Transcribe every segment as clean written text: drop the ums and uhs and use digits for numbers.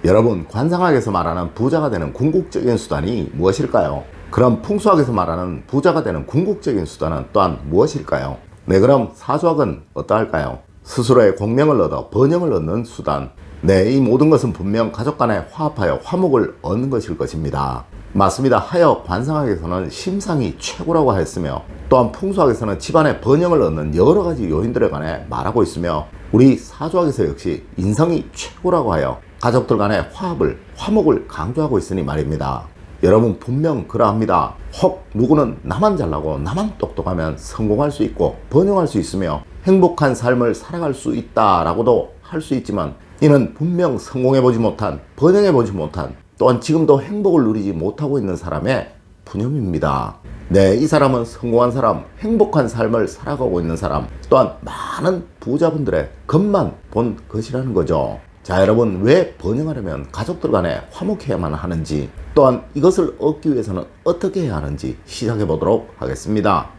여러분, 관상학에서 말하는 부자가 되는 궁극적인 수단이 무엇일까요? 그럼 풍수학에서 말하는 부자가 되는 궁극적인 수단은 또한 무엇일까요? 네, 그럼 사주학은 어떠할까요? 스스로의 공명을 얻어 번영을 얻는 수단. 네, 이 모든 것은 분명 가족 간에 화합하여 화목을 얻는 것일 것입니다. 맞습니다. 하여 관상학에서는 심상이 최고라고 했으며, 또한 풍수학에서는 집안의 번영을 얻는 여러 가지 요인들에 관해 말하고 있으며, 우리 사주학에서 역시 인성이 최고라고 하여 가족들 간의 화합을, 화목을 강조하고 있으니 말입니다. 여러분, 분명 그러합니다. 혹 누구는 나만 잘나고 나만 똑똑하면 성공할 수 있고 번영할 수 있으며 행복한 삶을 살아갈 수 있다라고도 할 수 있지만, 이는 분명 성공해보지 못한, 번영해보지 못한, 또한 지금도 행복을 누리지 못하고 있는 사람의 푸념입니다. 네, 이 사람은 성공한 사람, 행복한 삶을 살아가고 있는 사람, 또한 많은 부자분들의 겉만 본 것이라는 거죠. 자, 여러분, 왜 번영하려면 가족들 간에 화목해야만 하는지, 또한 이것을 얻기 위해서는 어떻게 해야 하는지 시작해 보도록 하겠습니다.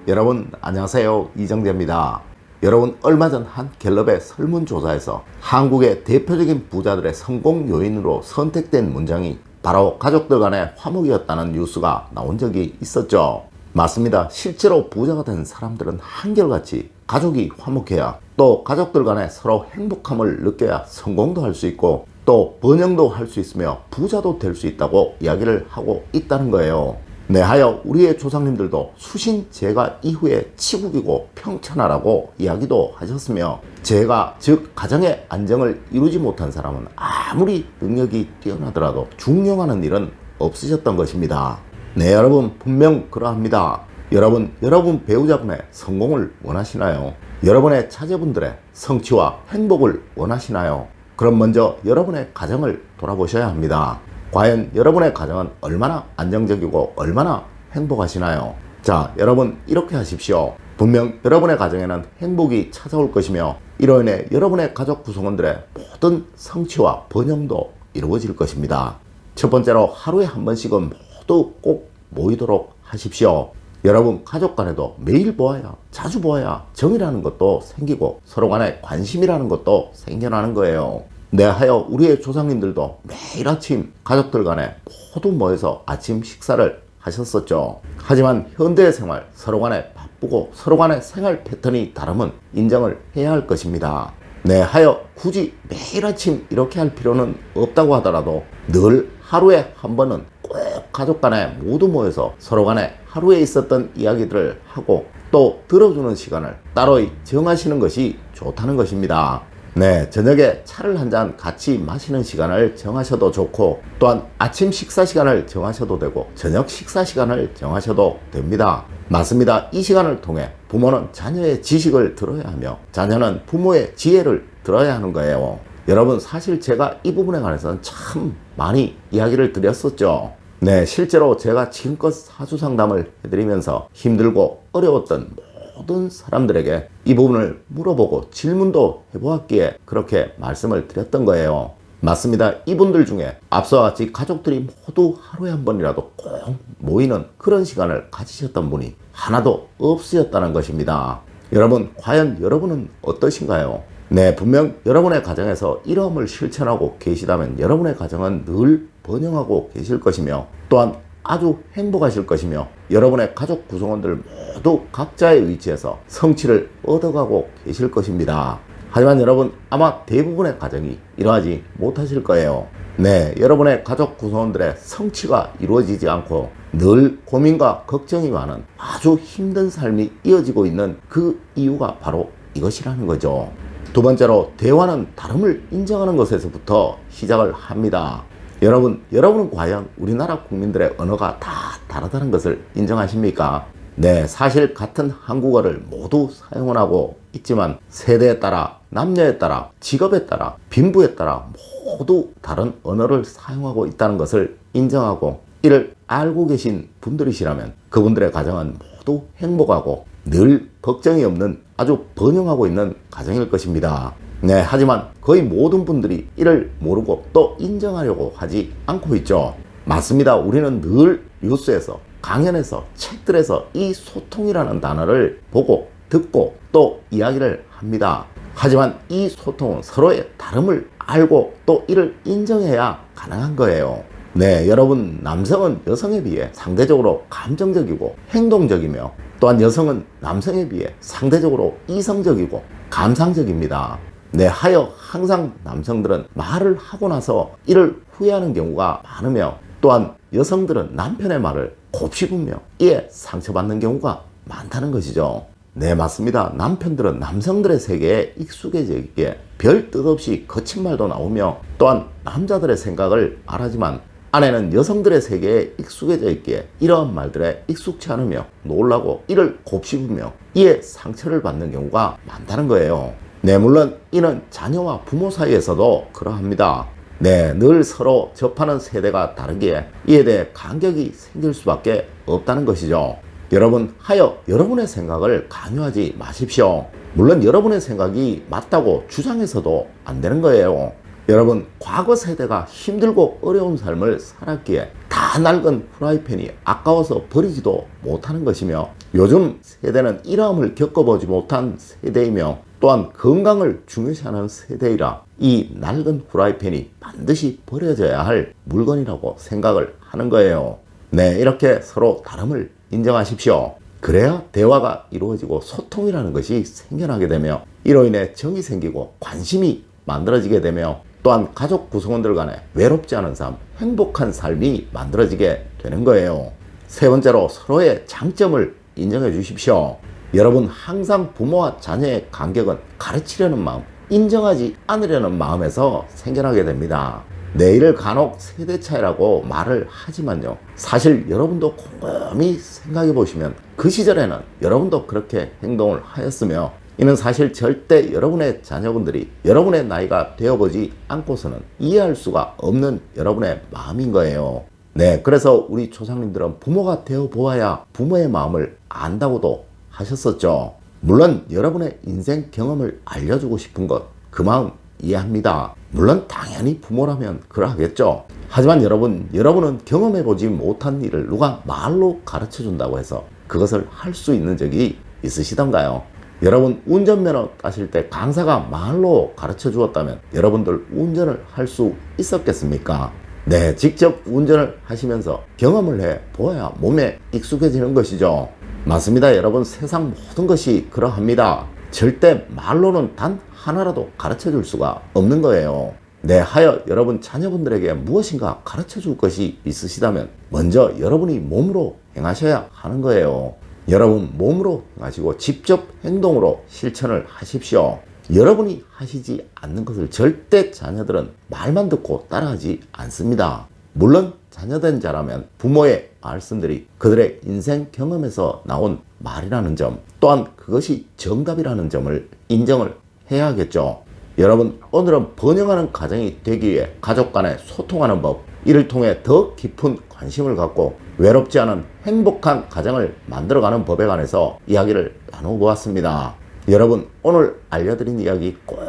여러분, 안녕하세요. 이정재입니다. 여러분, 얼마 전 한 갤럽의 설문조사에서 한국의 대표적인 부자들의 성공 요인으로 선택된 문장이 바로 가족들 간의 화목이었다는 뉴스가 나온 적이 있었죠. 맞습니다. 실제로 부자가 된 사람들은 한결같이 가족이 화목해야, 또 가족들 간에 서로 행복함을 느껴야 성공도 할 수 있고 또 번영도 할 수 있으며 부자도 될 수 있다고 이야기를 하고 있다는 거예요. 네, 하여 우리의 조상님들도 수신 제가 이후에 치국이고 평천하라고 이야기도 하셨으며, 제가 즉 가정의 안정을 이루지 못한 사람은 아무리 능력이 뛰어나더라도 중용하는 일은 없으셨던 것입니다. 네, 여러분, 분명 그러합니다. 여러분 배우자분의 성공을 원하시나요? 여러분의 자제분들의 성취와 행복을 원하시나요? 그럼 먼저 여러분의 가정을 돌아보셔야 합니다. 과연 여러분의 가정은 얼마나 안정적이고 얼마나 행복하시나요? 자, 여러분, 이렇게 하십시오. 분명 여러분의 가정에는 행복이 찾아올 것이며, 이로 인해 여러분의 가족 구성원들의 모든 성취와 번영도 이루어질 것입니다. 첫 번째로, 하루에 한 번씩은 모두 꼭 모이도록 하십시오. 여러분, 가족 간에도 매일 보아야, 자주 보아야 정이라는 것도 생기고 서로 간에 관심이라는 것도 생겨나는 거예요. 네, 하여 우리의 조상님들도 매일 아침 가족들 간에 모두 모여서 아침 식사를 하셨었죠. 하지만 현대의 생활, 서로 간에 바쁘고 서로 간의 생활 패턴이 다름은 인정을 해야 할 것입니다. 네, 하여 굳이 매일 아침 이렇게 할 필요는 없다고 하더라도 늘 하루에 한 번은 꼭 가족 간에 모두 모여서 서로 간에 하루에 있었던 이야기들을 하고 또 들어주는 시간을 따로 정하시는 것이 좋다는 것입니다. 네, 저녁에 차를 한 잔 같이 마시는 시간을 정하셔도 좋고, 또한 아침 식사 시간을 정하셔도 되고 저녁 식사 시간을 정하셔도 됩니다. 맞습니다. 이 시간을 통해 부모는 자녀의 지식을 들어야 하며 자녀는 부모의 지혜를 들어야 하는 거예요. 여러분, 사실 제가 이 부분에 관해서는 참 많이 이야기를 드렸었죠. 네, 실제로 제가 지금껏 사주 상담을 해드리면서 힘들고 어려웠던 모든 사람들에게 이 부분을 물어보고 질문도 해보았기에 그렇게 말씀을 드렸던 거예요. 맞습니다. 이분들 중에 앞서와 같이 가족들이 모두 하루에 한 번이라도 꼭 모이는 그런 시간을 가지셨던 분이 하나도 없으셨다는 것입니다. 여러분, 과연 여러분은 어떠신가요? 네, 분명 여러분의 가정에서 이러함을 실천하고 계시다면 여러분의 가정은 늘 번영하고 계실 것이며, 또한 아주 행복하실 것이며, 여러분의 가족 구성원들 모두 각자의 위치에서 성취를 얻어가고 계실 것입니다. 하지만 여러분, 아마 대부분의 가정이 이러하지 못하실 거예요. 네, 여러분의 가족 구성원들의 성취가 이루어지지 않고 늘 고민과 걱정이 많은 아주 힘든 삶이 이어지고 있는 그 이유가 바로 이것이라는 거죠. 두 번째로, 대화는 다름을 인정하는 것에서부터 시작을 합니다. 여러분은 과연 우리나라 국민들의 언어가 다 다르다는 것을 인정하십니까? 네, 사실 같은 한국어를 모두 사용을 하고 있지만 세대에 따라, 남녀에 따라, 직업에 따라, 빈부에 따라 모두 다른 언어를 사용하고 있다는 것을 인정하고 이를 알고 계신 분들이시라면 그분들의 가정은 모두 행복하고 늘 걱정이 없는 아주 번영하고 있는 가정일 것입니다. 네, 하지만 거의 모든 분들이 이를 모르고 또 인정하려고 하지 않고 있죠. 맞습니다. 우리는 늘 뉴스에서, 강연에서, 책들에서 이 소통이라는 단어를 보고 듣고 또 이야기를 합니다. 하지만 이 소통은 서로의 다름을 알고 또 이를 인정해야 가능한 거예요. 네, 여러분, 남성은 여성에 비해 상대적으로 감정적이고 행동적이며 또한 여성은 남성에 비해 상대적으로 이성적이고 감상적입니다. 네, 하여 항상 남성들은 말을 하고 나서 이를 후회하는 경우가 많으며 또한 여성들은 남편의 말을 곱씹으며 이에 상처받는 경우가 많다는 것이죠. 네, 맞습니다. 남편들은 남성들의 세계에 익숙해져 있기에 별 뜻 없이 거친 말도 나오며 또한 남자들의 생각을 말하지만 아내는 여성들의 세계에 익숙해져 있기에 이러한 말들에 익숙치 않으며 놀라고 이를 곱씹으며 이에 상처를 받는 경우가 많다는 거예요. 네, 물론 이는 자녀와 부모 사이에서도 그러합니다. 네, 늘 서로 접하는 세대가 다르기에 이에 대해 간격이 생길 수밖에 없다는 것이죠. 여러분, 하여 여러분의 생각을 강요하지 마십시오. 물론 여러분의 생각이 맞다고 주장해서도 안 되는 거예요. 여러분, 과거 세대가 힘들고 어려운 삶을 살았기에 다 낡은 프라이팬이 아까워서 버리지도 못하는 것이며 요즘 세대는 이러함을 겪어보지 못한 세대이며 또한 건강을 중요시하는 세대이라 이 낡은 프라이팬이 반드시 버려져야 할 물건이라고 생각을 하는 거예요. 네, 이렇게 서로 다름을 인정하십시오. 그래야 대화가 이루어지고 소통이라는 것이 생겨나게 되며 이로 인해 정이 생기고 관심이 만들어지게 되며 또한 가족 구성원들 간에 외롭지 않은 삶, 행복한 삶이 만들어지게 되는 거예요. 세 번째로 서로의 장점을 인정해 주십시오. 여러분, 항상 부모와 자녀의 간격은 가르치려는 마음, 인정하지 않으려는 마음에서 생겨나게 됩니다. 내일을 간혹 세대 차이라고 말을 하지만요, 사실 여러분도 곰곰이 생각해 보시면 그 시절에는 여러분도 그렇게 행동을 하였으며 이는 사실 절대 여러분의 자녀분들이 여러분의 나이가 되어보지 않고서는 이해할 수가 없는 여러분의 마음인 거예요. 네, 그래서 우리 조상님들은 부모가 되어 보아야 부모의 마음을 안다고도 하셨었죠. 물론 여러분의 인생 경험을 알려주고 싶은 것, 그 마음 이해합니다. 물론 당연히 부모라면 그러하겠죠. 하지만 여러분은 경험해보지 못한 일을 누가 말로 가르쳐준다고 해서 그것을 할 수 있는 적이 있으시던가요? 여러분, 운전면허 따실 때 강사가 말로 가르쳐 주었다면 여러분들 운전을 할 수 있었겠습니까? 네, 직접 운전을 하시면서 경험을 해 보아야 몸에 익숙해지는 것이죠. 맞습니다. 여러분, 세상 모든 것이 그러합니다. 절대 말로는 단 하나라도 가르쳐 줄 수가 없는 거예요. 네, 하여 여러분 자녀분들에게 무엇인가 가르쳐 줄 것이 있으시다면 먼저 여러분이 몸으로 행하셔야 하는 거예요. 여러분, 몸으로 행하시고 직접 행동으로 실천을 하십시오. 여러분이 하시지 않는 것을 절대 자녀들은 말만 듣고 따라하지 않습니다. 물론 자녀된 자라면 부모의 말씀들이 그들의 인생 경험에서 나온 말이라는 점, 또한 그것이 정답이라는 점을 인정을 해야겠죠. 여러분, 오늘은 번영하는 가정이 되기 위해 가족 간에 소통하는 법, 이를 통해 더 깊은 관심을 갖고 외롭지 않은 행복한 가정을 만들어가는 법에 관해서 이야기를 나눠보았습니다. 여러분, 오늘 알려드린 이야기 꼭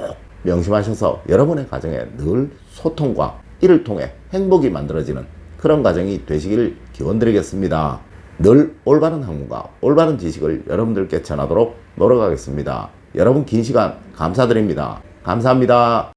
명심하셔서 여러분의 가정에 늘 소통과 이를 통해 행복이 만들어지는 그런 가정이 되시길 기원드리겠습니다. 늘 올바른 학문과 올바른 지식을 여러분들께 전하도록 노력하겠습니다. 여러분, 긴 시간 감사드립니다. 감사합니다.